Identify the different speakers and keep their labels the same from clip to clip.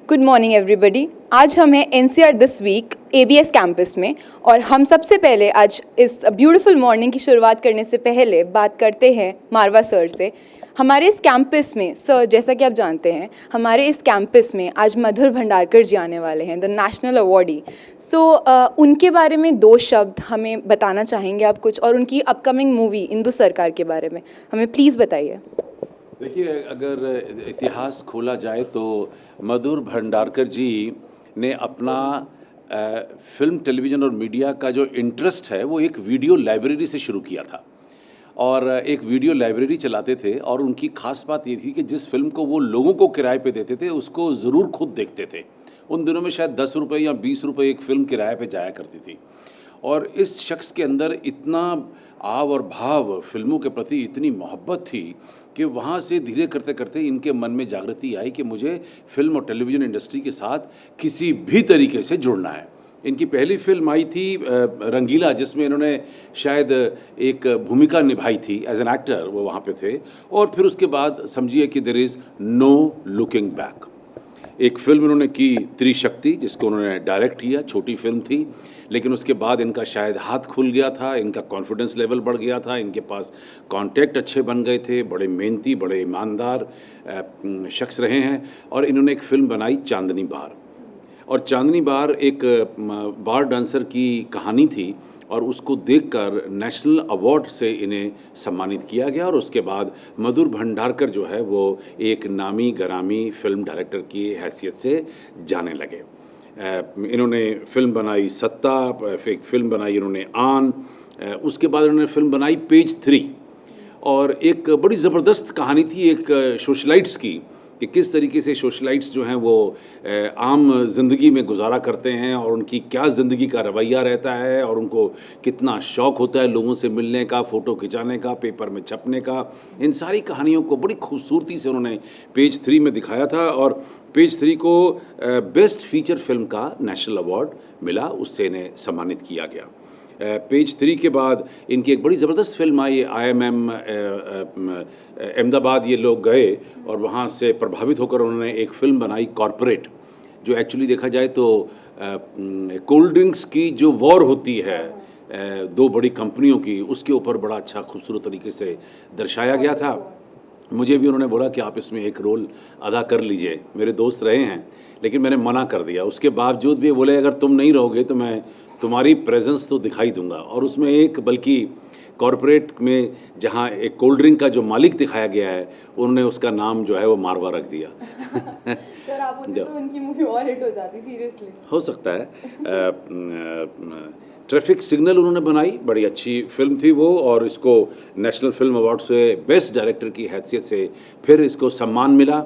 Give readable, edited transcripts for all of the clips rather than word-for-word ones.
Speaker 1: Good morning everybody. आज हम हैं NCR this week ABS campus में और हम सबसे पहले आज इस ब्यूटीफुल मॉर्निंग की शुरुआत करने से पहले बात करते हैं मारवा सर से। हमारे इस कैंपस में सर, जैसा कि आप जानते हैं, हमारे इस कैंपस में आज मधुर भंडारकर जी आने वाले हैं, द नेशनल अवॉर्डी। उनके बारे में दो शब्द हमें बताना चाहेंगे आप कुछ, और उनकी अपकमिंग मूवी इंदु सरकार के बारे में हमें प्लीज़ बताइए।
Speaker 2: देखिए, अगर इतिहास खोला जाए तो मधुर भंडारकर जी ने अपना फिल्म, टेलीविज़न और मीडिया का जो इंटरेस्ट है वो एक वीडियो लाइब्रेरी से शुरू किया था। और एक वीडियो लाइब्रेरी चलाते थे और उनकी ख़ास बात ये थी कि जिस फिल्म को वो लोगों को किराए पे देते थे उसको ज़रूर खुद देखते थे। उन दिनों में शायद 10 रुपये या 20 रुपये एक फ़िल्म किराए पे जाया करती थी। और इस शख्स के अंदर इतना आव और भाव, फिल्मों के प्रति इतनी मोहब्बत थी कि वहाँ से धीरे करते करते इनके मन में जागृति आई कि मुझे फिल्म और टेलीविज़न इंडस्ट्री के साथ किसी भी तरीके से जुड़ना है। इनकी पहली फिल्म आई थी रंगीला, जिसमें इन्होंने शायद एक भूमिका निभाई थी एज एन एक्टर, वो वहाँ पे थे। और फिर उसके बाद समझिए कि there is no looking back. एक फ़िल्म उन्होंने की त्रिशक्ति, जिसको उन्होंने डायरेक्ट किया, छोटी फिल्म थी, लेकिन उसके बाद इनका शायद हाथ खुल गया था, इनका कॉन्फिडेंस लेवल बढ़ गया था, इनके पास कॉन्टैक्ट अच्छे बन गए थे, बड़े मेहनती, बड़े ईमानदार शख्स रहे हैं। और इन्होंने एक फ़िल्म बनाई चांदनी बार। और चांदनी बार एक बार डांसर की कहानी थी और उसको देखकर नेशनल अवार्ड से इन्हें सम्मानित किया गया। और उसके बाद मधुर भंडारकर जो है वो एक नामी गरामी फिल्म डायरेक्टर की हैसियत से जाने लगे। इन्होंने फिल्म बनाई सत्ता, एक फिल्म बनाई इन्होंने आन, उसके बाद इन्होंने फिल्म बनाई पेज 3। और एक बड़ी ज़बरदस्त कहानी थी एक सोशलाइट्स की, कि किस तरीके से सोशलाइट्स जो हैं वो आम ज़िंदगी में गुजारा करते हैं और उनकी क्या ज़िंदगी का रवैया रहता है और उनको कितना शौक़ होता है लोगों से मिलने का, फ़ोटो खिंचाने का, पेपर में छपने का। इन सारी कहानियों को बड़ी खूबसूरती से उन्होंने पेज 3 में दिखाया था। और पेज 3 को बेस्ट फीचर फिल्म का नेशनल अवार्ड मिला, उससे इन्हें सम्मानित किया गया। पेज 3 के बाद इनकी एक बड़ी ज़बरदस्त फिल्म आई IMM अहमदाबाद। ये लोग गए और वहाँ से प्रभावित होकर उन्होंने एक फ़िल्म बनाई कॉरपोरेट, जो एक्चुअली देखा जाए तो कोल्ड ड्रिंक्स की जो वॉर होती है दो बड़ी कंपनियों की, उसके ऊपर बड़ा अच्छा खूबसूरत तरीके से दर्शाया गया था। मुझे भी उन्होंने बोला कि आप इसमें एक रोल अदा कर लीजिए, मेरे दोस्त रहे हैं, लेकिन मैंने मना कर दिया। उसके बावजूद भी बोले अगर तुम नहीं रहोगे तो मैं तुम्हारी प्रेजेंस तो दिखाई दूंगा। और उसमें एक, बल्कि कॉरपोरेट में जहाँ एक कोल्ड ड्रिंक का जो मालिक दिखाया गया है, उन्होंने उसका नाम जो है वो मारवा रख दिया।
Speaker 1: सर, आप होते तो उनकी मूवी और हिट हो जाती, सीरियसली।
Speaker 2: हो सकता है। ट्रैफिक सिग्नल उन्होंने बनाई, बड़ी अच्छी फिल्म थी वो, और इसको नेशनल फिल्म अवार्ड से बेस्ट डायरेक्टर की हैसियत से फिर इसको सम्मान मिला।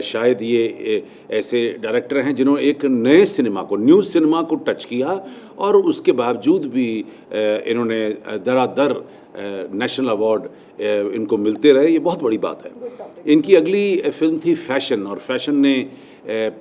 Speaker 2: शायद ये ऐसे डायरेक्टर हैं जिन्होंने एक नए सिनेमा को, न्यू सिनेमा को टच किया, और उसके बावजूद भी इन्होंने दरादर नेशनल अवार्ड इनको मिलते रहे। ये बहुत बड़ी बात है। इनकी अगली फिल्म थी फैशन, और फैशन ने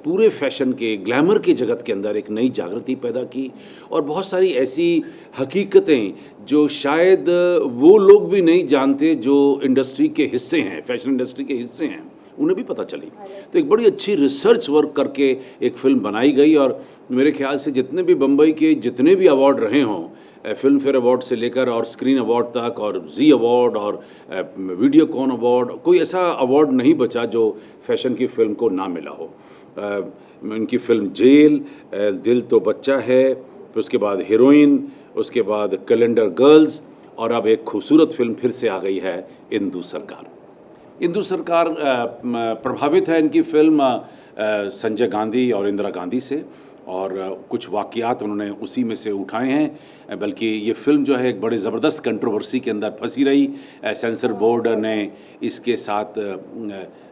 Speaker 2: पूरे फैशन के, ग्लैमर के जगत के अंदर एक नई जागृति पैदा की। और बहुत सारी ऐसी हकीकतें जो शायद वो लोग भी नहीं जानते जो इंडस्ट्री के हिस्से हैं, फैशन इंडस्ट्री के हिस्से हैं, उन्हें भी पता चली। तो एक बड़ी अच्छी रिसर्च वर्क करके एक फ़िल्म बनाई गई। और मेरे ख्याल से जितने भी बम्बई के जितने भी अवार्ड रहे हों, फिल्म फेयर अवार्ड से लेकर और स्क्रीन अवार्ड तक और जी अवार्ड और वीडियोकॉन अवार्ड, कोई ऐसा अवार्ड नहीं बचा जो फैशन की फ़िल्म को ना मिला हो। इनकी फ़िल्म जेल, दिल तो बच्चा है, फिर उसके बाद हीरोइन, उसके बाद कैलेंडर गर्ल्स, और अब एक खूबसूरत फिल्म फिर से आ गई है इंदु सरकार। इंदु सरकार प्रभावित है इनकी फिल्म संजय गांधी और इंदिरा गांधी से, और कुछ वाक़यात उन्होंने उसी में से उठाए हैं। बल्कि ये फ़िल्म जो है एक बड़े ज़बरदस्त कंट्रोवर्सी के अंदर फंसी रही। सेंसर बोर्ड ने इसके साथ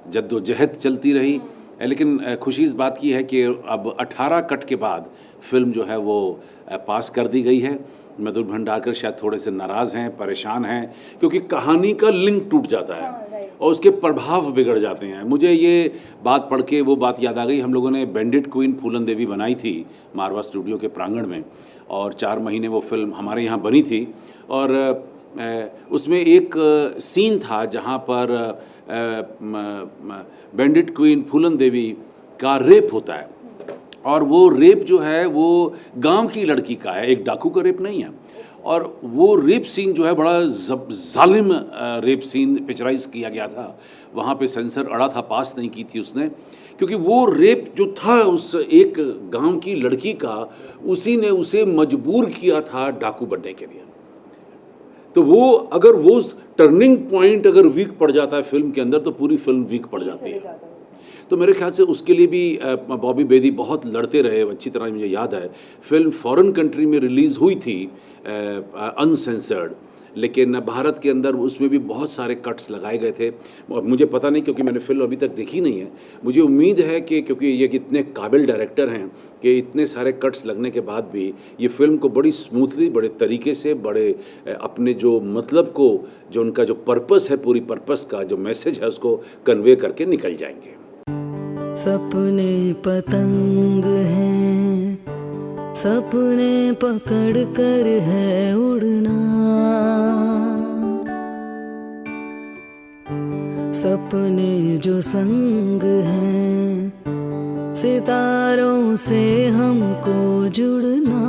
Speaker 2: जद्दोजहद चलती रही। लेकिन खुशी इस बात की है कि अब 18 कट के बाद फ़िल्म जो है वो पास कर दी गई है। मधुर भंडारकर शायद थोड़े से नाराज़ हैं, परेशान हैं, क्योंकि कहानी का लिंक टूट जाता है और उसके प्रभाव बिगड़ जाते हैं। मुझे ये बात पढ़ के वो बात याद आ गई, हम लोगों ने बैंडिट क्वीन फूलन देवी बनाई थी मारवा स्टूडियो के प्रांगण में, और 4 महीने वो फिल्म हमारे यहाँ बनी थी। और उसमें एक सीन था जहाँ पर बैंडिट क्वीन फूलन देवी का रेप होता है, और वो रेप जो है वो गांव की लड़की का है, एक डाकू का रेप नहीं है। और वो रेप सीन जो है बड़ा जालिम रेप सीन पिक्चराइज किया गया था। वहाँ पे सेंसर अड़ा था, पास नहीं की थी उसने, क्योंकि वो रेप जो था उस एक गांव की लड़की का, उसी ने उसे मजबूर किया था डाकू बनने के लिए। तो वो अगर वो टर्निंग पॉइंट अगर वीक पड़ जाता है फिल्म के अंदर, तो पूरी फिल्म वीक पड़ जाती है। तो मेरे ख्याल से उसके लिए भी बॉबी बेदी बहुत लड़ते रहे। अच्छी तरह मुझे याद है, फिल्म फॉरेन कंट्री में रिलीज़ हुई थी अनसेंसर्ड, लेकिन भारत के अंदर उसमें भी बहुत सारे कट्स लगाए गए थे। और मुझे पता नहीं, क्योंकि मैंने फिल्म अभी तक देखी नहीं है। मुझे उम्मीद है कि क्योंकि ये इतने काबिल डायरेक्टर हैं कि इतने सारे कट्स लगने के बाद भी ये फिल्म को बड़ी स्मूथली, बड़े तरीके से, बड़े अपने जो मतलब को, जो उनका जो पर्पस है, पूरी पर्पस का जो मैसेज है, उसको कन्वे करके निकल जाएंगे।
Speaker 3: सपने पतंग हैं, सपने पकड़ कर है उड़ना, सपने जो संग हैं, सितारों से हमको जुड़ना।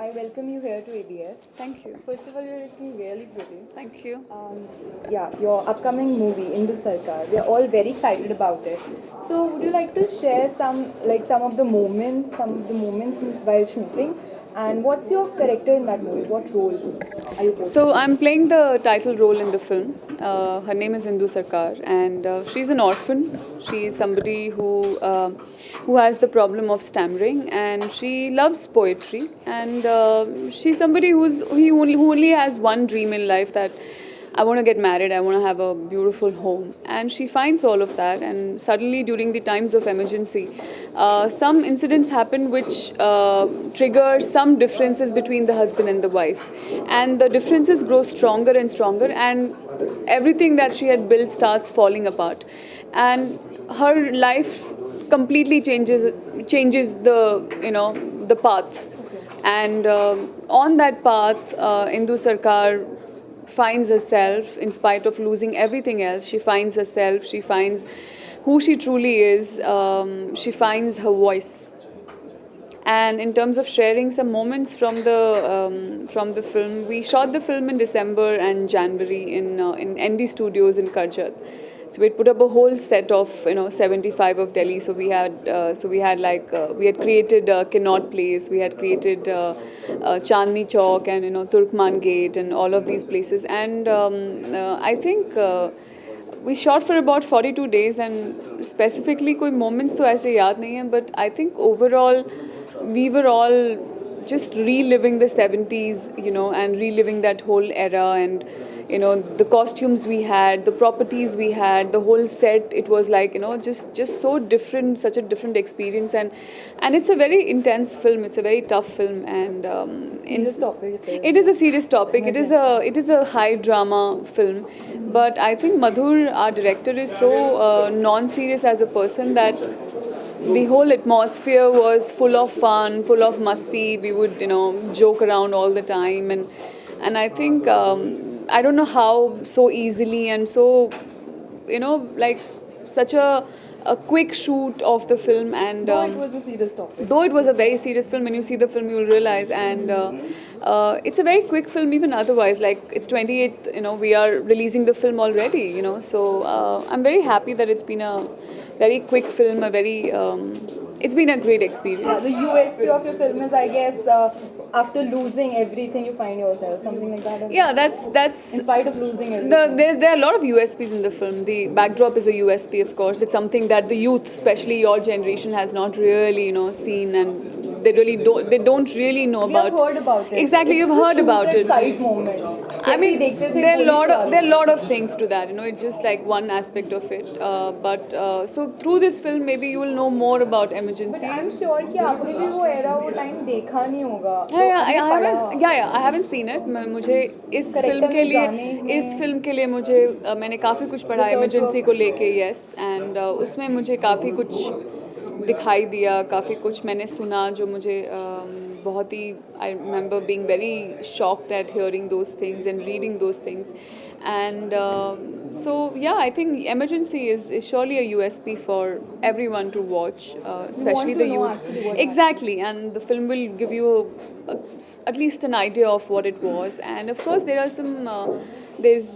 Speaker 1: I welcome you here to ABS.
Speaker 4: Thank you.
Speaker 1: First of all, you're looking really pretty.
Speaker 4: Thank you.
Speaker 1: Yeah, your upcoming movie, Indu Sarkar, we are all very excited about it. So, would you like to share some of the moments while shooting? And what's your character in that movie? What role are you playing?
Speaker 4: So I'm playing the title role in the film. Her name is Indu Sarkar, and she's an orphan. She is somebody who has the problem of stammering, and she loves poetry. And she's somebody who only has one dream in life, that I want to get married, I want to have a beautiful home. And she finds all of that, and suddenly during the times of emergency, some incidents happen which trigger some differences between the husband and the wife. And the differences grow stronger and stronger, and everything that she had built starts falling apart. And her life completely changes the path. And on that path, Indu Sarkar finds herself, in spite of losing everything else. She finds herself, she finds who she truly is, she finds her voice. And in terms of sharing some moments from the film, we shot the film in December and January in ND Studios in Karjat. So we put up a whole set of 75 of Delhi. So we had created Connaught Place, we had created Chandni Chowk and Turkman Gate and all of these places. And I think we shot for about 42 days, and specifically कोई moments तो ऐसे याद नहीं है, but I think overall we were all just reliving the 70s, and reliving that whole era, and the costumes we had, the properties we had, the whole set. It was like just so different, such a different experience, and it's a very intense film. It's a very tough film, and
Speaker 1: Serious topic.
Speaker 4: it is a serious topic. It is a high drama film, but I think Madhur, our director, is so non-serious as a person that the whole atmosphere was full of fun, full of masti. We would joke around all the time, and I think I don't know how so easily and so like such a quick shoot of the film. And
Speaker 1: Though it was a serious topic.
Speaker 4: though it was a very serious film, when you see the film you will realize. And it's a very quick film even otherwise. Like, it's 28th, we are releasing the film already, so I'm very happy that it's been a very quick film, it's been a great experience.
Speaker 1: The USP of your film is, I guess, after losing everything, you find yourself, something like that.
Speaker 4: Yeah, that's
Speaker 1: In spite of losing everything.
Speaker 4: there are a lot of USPs in the film. The backdrop is a USP, of course. It's something that the youth, especially your generation, has not really seen and they don't really know
Speaker 1: We have
Speaker 4: about.
Speaker 1: heard about it.
Speaker 4: Exactly, you've heard about it.
Speaker 1: Side moment.
Speaker 4: I mean,
Speaker 1: देखते थे
Speaker 4: there are
Speaker 1: police
Speaker 4: a lot of things to that. You know, it's just like one aspect of it. But so through this film, maybe you will know more about
Speaker 1: But
Speaker 4: emergency.
Speaker 1: I'm sure कि आपने भी वो era वो time देखा नहीं होगा.
Speaker 4: I haven't seen it. मुझे इस
Speaker 1: Character
Speaker 4: फिल्म के
Speaker 1: में जाने
Speaker 4: लिए
Speaker 1: में-
Speaker 4: मुझे मैंने काफ़ी कुछ पढ़ा
Speaker 1: Research
Speaker 4: इमरजेंसी
Speaker 1: work.
Speaker 4: को लेके, यस, एंड उसमें मुझे काफ़ी कुछ दिखाई दिया, काफ़ी कुछ मैंने सुना जो मुझे बहुत ही, I remember being very shocked at hearing those things and reading those things, and so yeah, I think emergency is surely a USP for everyone to watch, especially
Speaker 1: to
Speaker 4: the
Speaker 1: know
Speaker 4: youth.
Speaker 1: actually what
Speaker 4: Exactly, and the film will give you at least an idea of what it was. And of course, there are some there's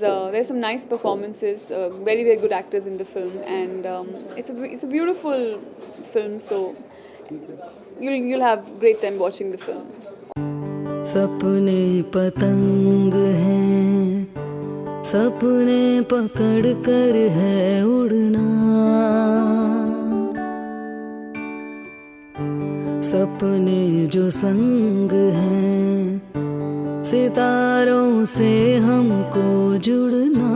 Speaker 4: some nice performances, very very good actors in the film, and it's a beautiful film. So you'll have great time watching the film.
Speaker 3: सपने पतंग हैं, सपने पकड़ कर है उड़ना, सपने जो संग हैं, सितारों से हमको जुड़ना।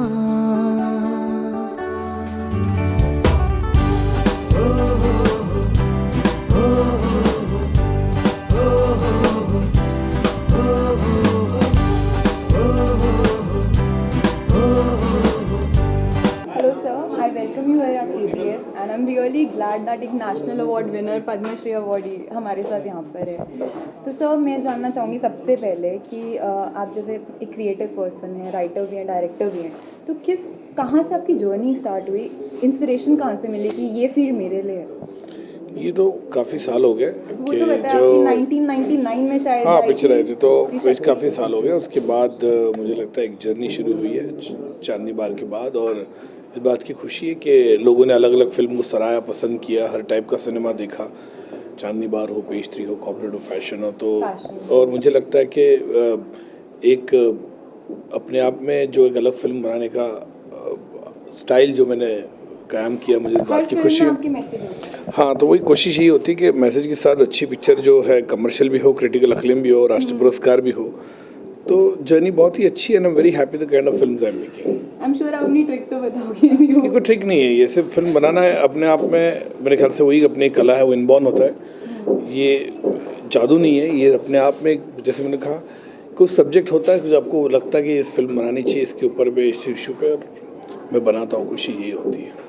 Speaker 1: Hello sir, I welcome you here at ABS and I'm really glad that एक national award winner Padma Shri awardee हमारे साथ यहाँ पर है। तो सर मैं जानना चाहूँगी सबसे पहले कि आप जैसे एक क्रिएटिव पर्सन हैं, राइटर भी हैं, डायरेक्टर भी हैं, तो कहाँ से आपकी जर्नी स्टार्ट हुई, इंस्पिरेशन कहाँ से मिली कि ये फील्ड मेरे लिए है?
Speaker 5: ये तो काफ़ी साल हो गए
Speaker 1: वो तो बताया आपकी 1999 में शायद
Speaker 5: हाँ
Speaker 1: आई
Speaker 5: पिक्चर आई थी, तो
Speaker 1: थी।
Speaker 5: काफ़ी साल हो गए। उसके बाद मुझे लगता है एक जर्नी शुरू हुई है चांदनी बार के बाद, और इस बात की खुशी है कि लोगों ने अलग अलग फिल्म को सराहा, पसंद किया, हर टाइप का सिनेमा देखा, चांदनी बार हो, पेस्ट्री हो, कॉर्पोरेट हो, फैशन हो, तो और मुझे लगता है कि एक अपने आप में जो एक अलग फिल्म बनाने का स्टाइल जो मैंने कायम किया, मुझे इस बात की खुशी है।
Speaker 1: आपकी मैसेज है।
Speaker 5: हाँ, तो वही कोशिश यही होती है कि मैसेज के साथ अच्छी पिक्चर जो है, कमर्शियल भी हो, क्रिटिकल अक्लेम भी हो, राष्ट्रीय पुरस्कार भी हो, तो जर्नी बहुत ही अच्छी है। And I am very happy the kind of films I am making.
Speaker 1: I am sure आप अपनी ट्रिक तो बताओगे नहीं हो।
Speaker 5: ये कोई ट्रिक नहीं है, ये सिर्फ फिल्म बनाना है अपने आप में, मेरे ख्याल से वही अपनी कला है, वो इनबॉर्न होता है, ये जादू नहीं है, ये अपने आप में जैसे मैंने कहा कुछ सब्जेक्ट होता है, कुछ आपको लगता है कि इस फिल्म बनानी चाहिए इसके ऊपर पे, इस इशू पे, मैं बनाता हूँ, खुशी यही होती है।